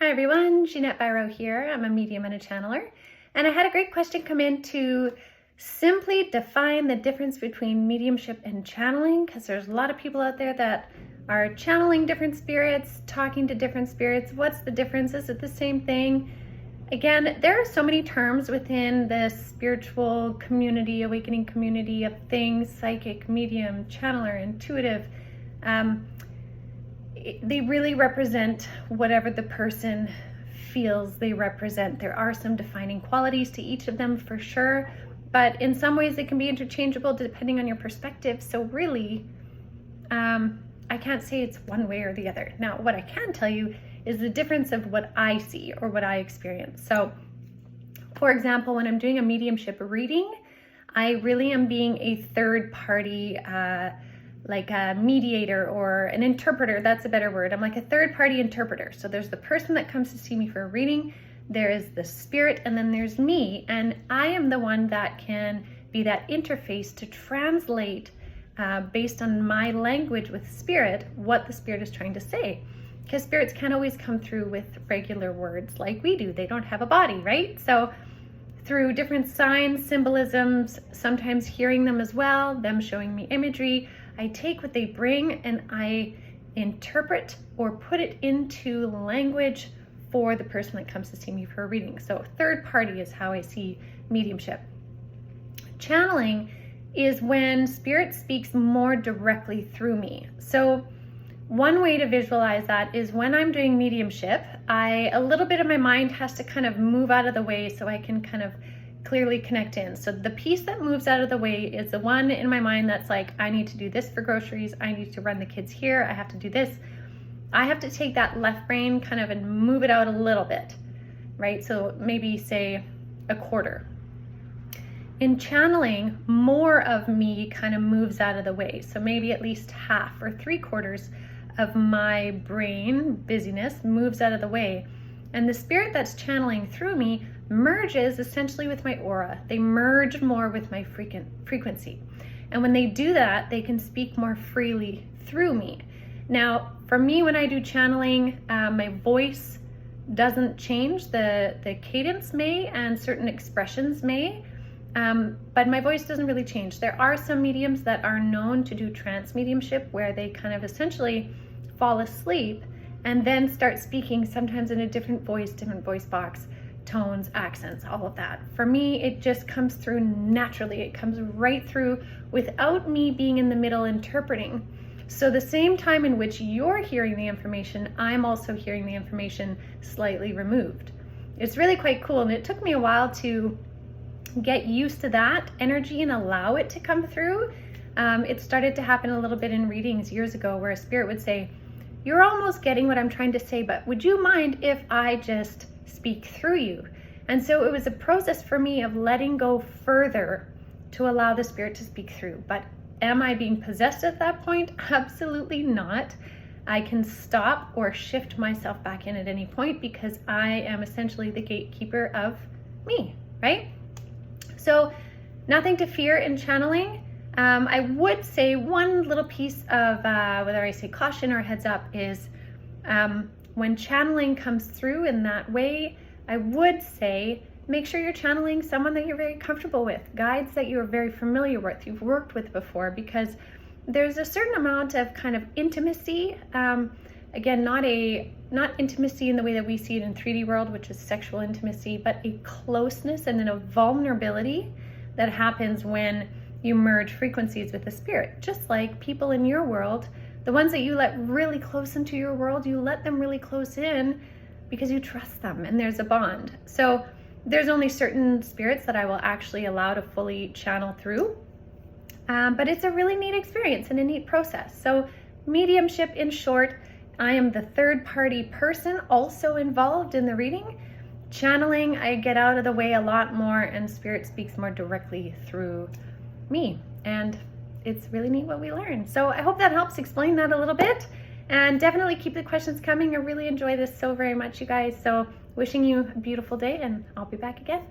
Hi everyone, Ginette Biro here. I'm a medium and a channeler, and I had a great question come in to simply define the difference between mediumship and channeling, because there's a lot of people out there that are channeling different spirits, talking to different spirits. What's the difference? Is it the same thing? Again, there are so many terms within the spiritual community, awakening community of things: psychic, medium, channeler, intuitive. They really represent whatever the person feels they represent. There are some defining qualities to each of them for sure, but in some ways they can be interchangeable depending on your perspective. So really, I can't say it's one way or the other. Now, what I can tell you is the difference of what I see or what I experience. So, for example, when I'm doing a mediumship reading, I really am being a third party, like a mediator or an interpreter. That's a better word. I'm like a third party interpreter. So there's the person that comes to see me for a reading, there is the spirit, and then there's me. And I am the one that can be that interface to translate based on my language with spirit, what the spirit is trying to say. Because spirits can't always come through with regular words like we do. They don't have a body, right? So through different signs, symbolisms, sometimes hearing them as well, them showing me imagery, I take what they bring and I interpret or put it into language for the person that comes to see me for a reading. So third party is how I see mediumship. Channeling is when spirit speaks more directly through me. So one way to visualize that is when I'm doing mediumship, a little bit of my mind has to kind of move out of the way so I can kind of clearly connect in. So the piece that moves out of the way is the one in my mind that's like, I need to do this for groceries, I need to run the kids here, I have to do this. I have to take that left brain kind of and move it out a little bit, right? So maybe say a quarter. In channeling, more of me kind of moves out of the way. So maybe at least half or 3/4 of my brain busyness moves out of the way. And the spirit that's channeling through me merges essentially with my aura. They merge more with my frequency. And when they do that, they can speak more freely through me. Now, for me, when I do channeling, my voice doesn't change. The cadence may, and certain expressions may, but my voice doesn't really change. There are some mediums that are known to do trance mediumship where they kind of essentially fall asleep and then start speaking, sometimes in a different voice box, tones, accents, all of that. For me, it just comes through naturally. It comes right through without me being in the middle interpreting. So the same time in which you're hearing the information, I'm also hearing the information slightly removed. It's really quite cool, and it took me a while to get used to that energy and allow it to come through. It started to happen a little bit in readings years ago where a spirit would say, "You're almost getting what I'm trying to say, but would you mind if I just speak through you?" And so it was a process for me of letting go further to allow the spirit to speak through. But am I being possessed at that point? Absolutely not. I can stop or shift myself back in at any point because I am essentially the gatekeeper of me, right? So nothing to fear in channeling. I would say one little piece of whether I say caution or heads up is when channeling comes through in that way, I would say make sure you're channeling someone that you're very comfortable with, guides that you're very familiar with, you've worked with before, because there's a certain amount of kind of intimacy. Again, not intimacy in the way that we see it in 3D world, which is sexual intimacy, but a closeness and then a vulnerability that happens when you merge frequencies with the spirit. Just like people in your world, the ones that you let really close into your world, you let them really close in because you trust them and there's a bond. So there's only certain spirits that I will actually allow to fully channel through. But it's a really neat experience and a neat process. So mediumship, in short, I am the third party person also involved in the reading. Channeling, I get out of the way a lot more and spirit speaks more directly through me. And it's really neat what we learn. So I hope that helps explain that a little bit. And definitely keep the questions coming. I really enjoy this so very much, you guys. So wishing you a beautiful day, and I'll be back again.